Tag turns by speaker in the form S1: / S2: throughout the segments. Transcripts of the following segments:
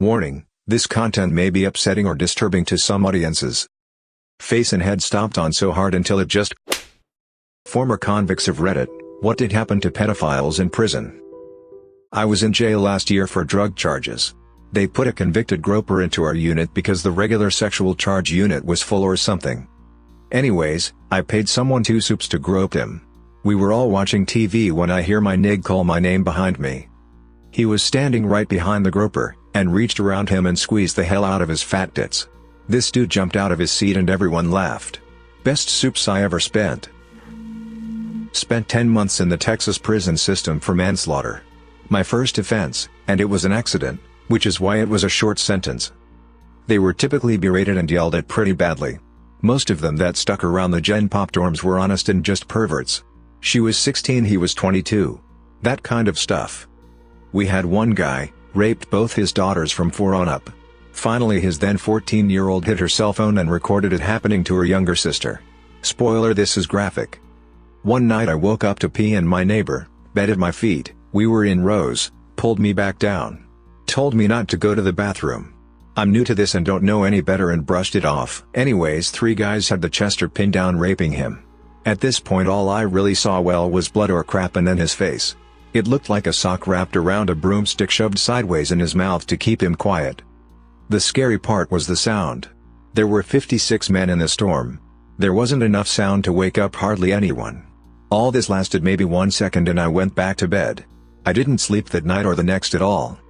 S1: Warning, this content may be upsetting or disturbing to some audiences. Face and head stomped on so hard until it just... Former convicts of Reddit, what did happen to pedophiles in prison? I was in jail last year for drug charges. They put a convicted groper into our unit because the regular sexual charge unit was full or something. Anyways, I paid someone 2 soups to grope him. We were all watching TV when I hear my nig call my name behind me. He was standing right behind the groper, and reached around him and squeezed the hell out of his fat tits. This dude jumped out of his seat and everyone laughed. Best soups I ever spent. Spent 10 months in the Texas prison system for manslaughter. My first offense, and it was an accident, which is why it was a short sentence. They were typically berated and yelled at pretty badly. Most of them that stuck around the Gen Pop dorms were honest and just perverts. She was 16, he was 22. That kind of stuff. We had one guy, raped both his daughters from 4 on up. Finally his then 14-year-old hid her cell phone and recorded it happening to her younger sister. Spoiler, this is graphic. One night I woke up to pee and my neighbor, bed at my feet, we were in rows, pulled me back down. Told me not to go to the bathroom. I'm new to this and don't know any better and brushed it off. Anyways, 3 guys had the Chester pinned down raping him. At this point all I really saw was blood or crap and then his face. It looked like a sock wrapped around a broomstick shoved sideways in his mouth to keep him quiet. The scary part was the sound. There were 56 men in the storm. There wasn't enough sound to wake up hardly anyone. All this lasted maybe 1 second and I went back to bed. I didn't sleep that night or the next at all.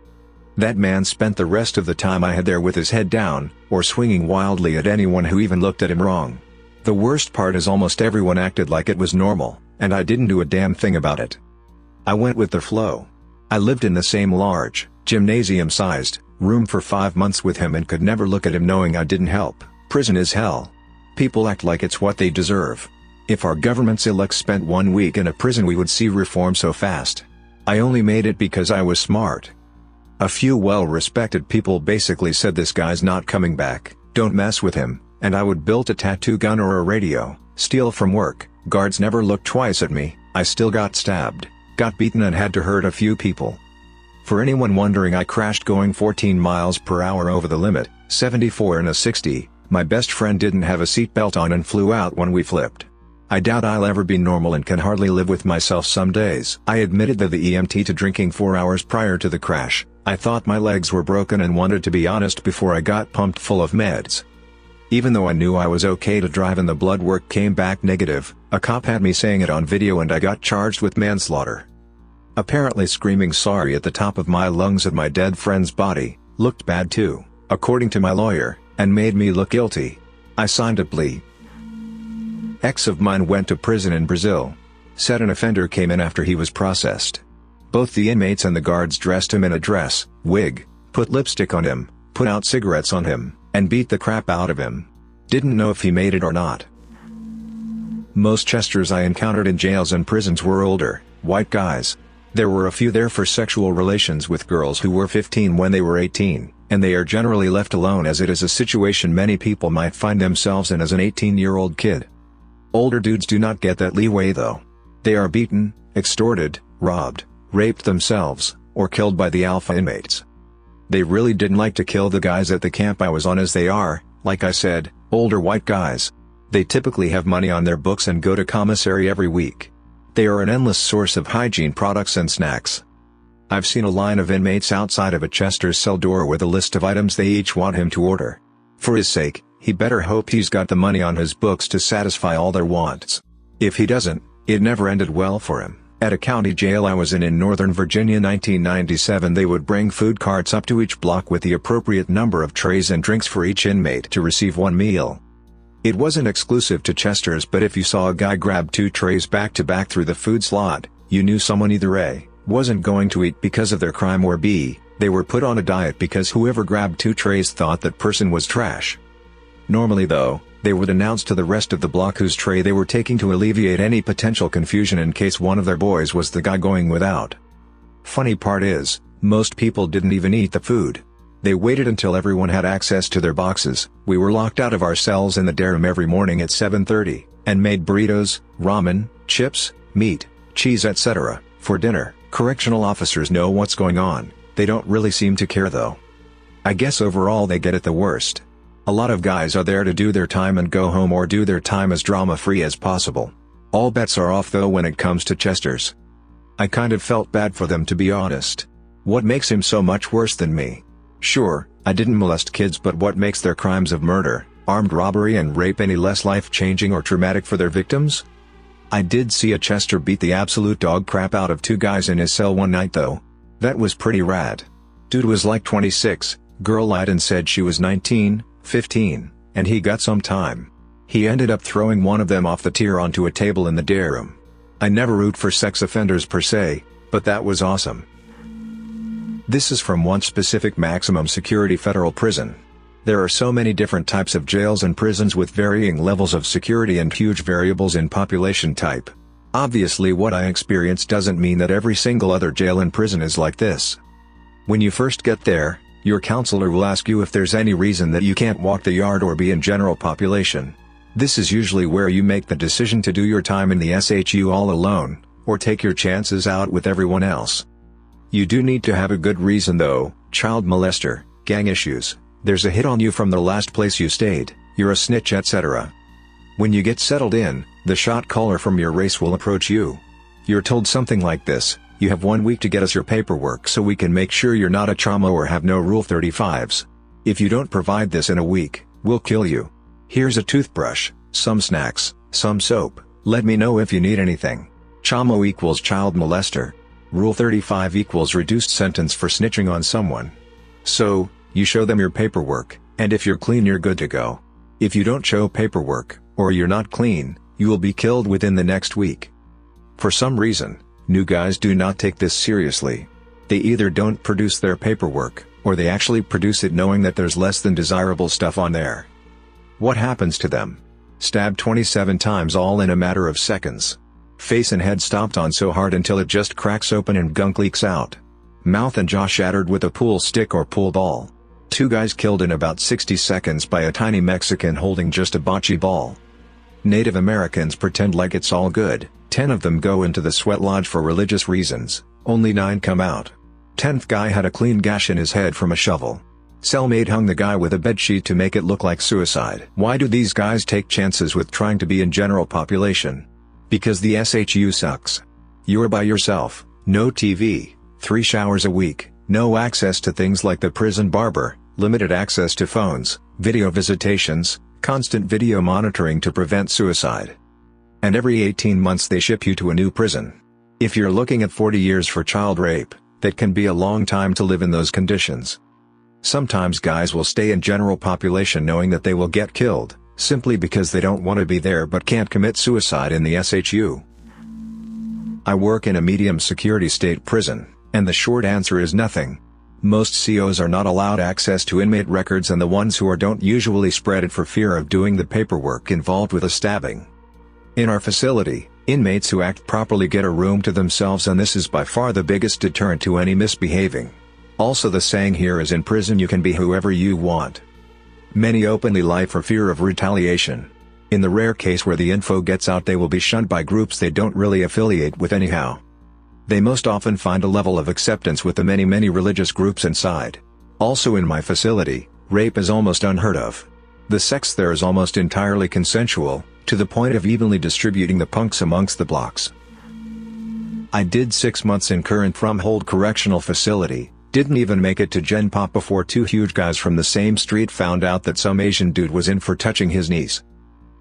S1: That man spent the rest of the time I had there with his head down, or swinging wildly at anyone who even looked at him wrong. The worst part is almost everyone acted like it was normal, and I didn't do a damn thing about it. I went with the flow. I lived in the same large, gymnasium-sized, room for 5 months with him and could never look at him knowing I didn't help. Prison is hell. People act like it's what they deserve. If our government's elects spent 1 week in a prison we would see reform so fast. I only made it because I was smart. A few well-respected people basically said this guy's not coming back, don't mess with him, and I would build a tattoo gun or a radio, steal from work. Guards never looked twice at me. I still got stabbed, got beaten and had to hurt a few people. For anyone wondering, I crashed going 14 miles per hour over the limit, 74 in a 60, my best friend didn't have a seatbelt on and flew out when we flipped. I doubt I'll ever be normal and can hardly live with myself some days. I admitted to the EMT to drinking 4 hours prior to the crash. I thought my legs were broken and wanted to be honest before I got pumped full of meds. Even though I knew I was okay to drive and the blood work came back negative, a cop had me saying it on video and I got charged with manslaughter. Apparently screaming sorry at the top of my lungs at my dead friend's body, looked bad too, according to my lawyer, and made me look guilty. I signed a plea. Ex of mine went to prison in Brazil. Said an offender came in after he was processed. Both the inmates and the guards dressed him in a dress, wig, put lipstick on him, put out cigarettes on him, and beat the crap out of him. Didn't know if he made it or not. Most Chesters I encountered in jails and prisons were older, white guys. There were a few there for sexual relations with girls who were 15 when they were 18, and they are generally left alone as it is a situation many people might find themselves in as an 18-year-old kid. Older dudes do not get that leeway though. They are beaten, extorted, robbed, raped themselves, or killed by the alpha inmates. They really didn't like to kill the guys at the camp I was on as they are, like I said, older white guys. They typically have money on their books and go to commissary every week. They are an endless source of hygiene products and snacks. I've seen a line of inmates outside of a Chester's cell door with a list of items they each want him to order. For his sake, he better hope he's got the money on his books to satisfy all their wants. If he doesn't, it never ended well for him. At a county jail I was in Northern Virginia 1997, they would bring food carts up to each block with the appropriate number of trays and drinks for each inmate to receive one meal. It wasn't exclusive to Chester's, but if you saw a guy grab 2 trays back to back through the food slot, you knew someone either A, wasn't going to eat because of their crime, or B, they were put on a diet because whoever grabbed 2 trays thought that person was trash. Normally though, they would announce to the rest of the block whose tray they were taking to alleviate any potential confusion in case one of their boys was the guy going without. Funny part is, most people didn't even eat the food. They waited until everyone had access to their boxes. We were locked out of our cells in the day room every morning at 7:30, and made burritos, ramen, chips, meat, cheese etc. for dinner. Correctional officers know what's going on, they don't really seem to care though. I guess overall they get it the worst. A lot of guys are there to do their time and go home or do their time as drama-free as possible. All bets are off though when it comes to Chesters. I kind of felt bad for them, to be honest. What makes him so much worse than me? Sure, I didn't molest kids, but what makes their crimes of murder, armed robbery and rape any less life-changing or traumatic for their victims? I did see a Chester beat the absolute dog crap out of two guys in his cell one night though. That was pretty rad. Dude was like 26, girl lied and said she was 19, 15, and he got some time. He ended up throwing one of them off the tier onto a table in the day room. I never root for sex offenders per se, but that was awesome. This is from one specific maximum security federal prison. There are so many different types of jails and prisons with varying levels of security and huge variables in population type. Obviously what I experienced doesn't mean that every single other jail and prison is like this. When you first get there, your counselor will ask you if there's any reason that you can't walk the yard or be in general population. This is usually where you make the decision to do your time in the SHU all alone, or take your chances out with everyone else. You do need to have a good reason though: child molester, gang issues, there's a hit on you from the last place you stayed, you're a snitch, etc. When you get settled in, the shot caller from your race will approach you. You're told something like this: you have 1 week to get us your paperwork so we can make sure you're not a trauma or have no Rule 35s. If you don't provide this in a week, we'll kill you. Here's a toothbrush, some snacks, some soap, let me know if you need anything. Chamo equals child molester. Rule 35 equals reduced sentence for snitching on someone. So, you show them your paperwork, and if you're clean you're good to go. If you don't show paperwork, or you're not clean, you will be killed within the next week. For some reason, new guys do not take this seriously. They either don't produce their paperwork, or they actually produce it knowing that there's less than desirable stuff on there. What happens to them? Stabbed 27 times all in a matter of seconds. Face and head stomped on so hard until it just cracks open and gunk leaks out. Mouth and jaw shattered with a pool stick or pool ball. 2 guys killed in about 60 seconds by a tiny Mexican holding just a bocce ball. Native Americans pretend like it's all good. 10 of them go into the sweat lodge for religious reasons, only 9 come out. 10th guy had a clean gash in his head from a shovel. Cellmate hung the guy with a bedsheet to make it look like suicide. Why do these guys take chances with trying to be in general population? Because the SHU sucks. You're by yourself, no TV, 3 showers a week, no access to things like the prison barber, limited access to phones, video visitations, constant video monitoring to prevent suicide. And every 18 months they ship you to a new prison. If you're looking at 40 years for child rape, that can be a long time to live in those conditions. Sometimes guys will stay in general population knowing that they will get killed, simply because they don't want to be there but can't commit suicide in the SHU. I work in a medium security state prison, and the short answer is nothing. Most COs are not allowed access to inmate records, and the ones who are don't usually spread it for fear of doing the paperwork involved with a stabbing. In our facility, inmates who act properly get a room to themselves, and this is by far the biggest deterrent to any misbehaving. Also, the saying here is, in prison you can be whoever you want. Many openly lie for fear of retaliation. In the rare case where the info gets out, they will be shunned by groups they don't really affiliate with anyhow. They most often find a level of acceptance with the many religious groups inside. Also in my facility, rape is almost unheard of. The sex there is almost entirely consensual, to the point of evenly distributing the punks amongst the blocks. I did 6 months in current Fromhold Correctional Facility, didn't even make it to Gen Pop before 2 huge guys from the same street found out that some Asian dude was in for touching his niece.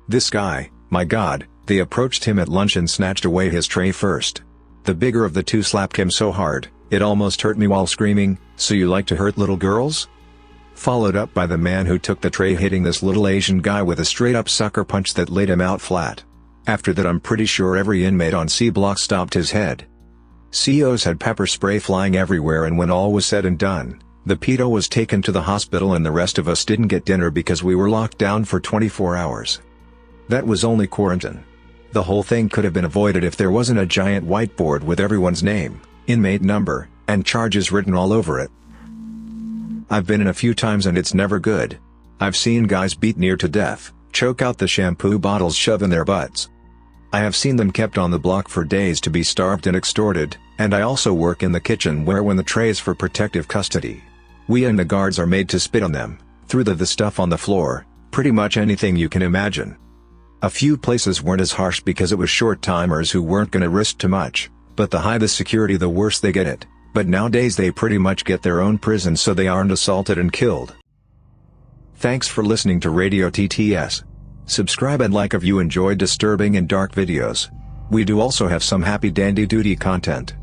S1: This guy, my god, they approached him at lunch and snatched away his tray first. The bigger of the 2 slapped him so hard, it almost hurt me while screaming, "So you like to hurt little girls?" Followed up by the man who took the tray hitting this little Asian guy with a straight-up sucker punch that laid him out flat. After that, I'm pretty sure every inmate on C block stopped his head. COs had pepper spray flying everywhere, and when all was said and done, the pedo was taken to the hospital and the rest of us didn't get dinner because we were locked down for 24 hours. That was only quarantine. The whole thing could have been avoided if there wasn't a giant whiteboard with everyone's name, inmate number, and charges written all over it. I've been in a few times and it's never good. I've seen guys beat near to death, choke out the shampoo bottles shoved in their butts. I have seen them kept on the block for days to be starved and extorted, and I also work in the kitchen where when the tray is for protective custody. We and the guards are made to spit on them, threw the stuff on the floor, pretty much anything you can imagine. A few places weren't as harsh because it was short-timers who weren't gonna risk too much, but the higher the security the worse they get it, but nowadays they pretty much get their own prison so they aren't assaulted and killed. Thanks for listening to Radio TTS. Subscribe and like if you enjoyed disturbing and dark videos. We do also have some happy dandy duty content.